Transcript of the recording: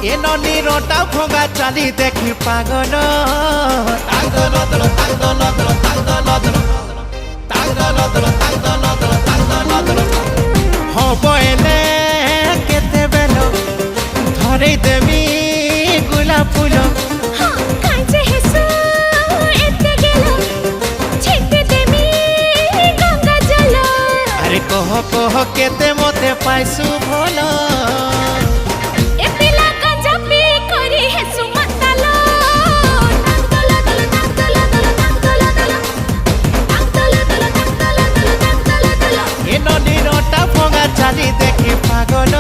এ নদীরটা ভঙা চালি দেখি পাগল হব এলে কেতেবেল ধরেই দেবি গোলাপ ফুল আরে কহ কহ কেতে মতে পাইছু ভাল এ নদীরটা ভঙা চালি দেখি পাগল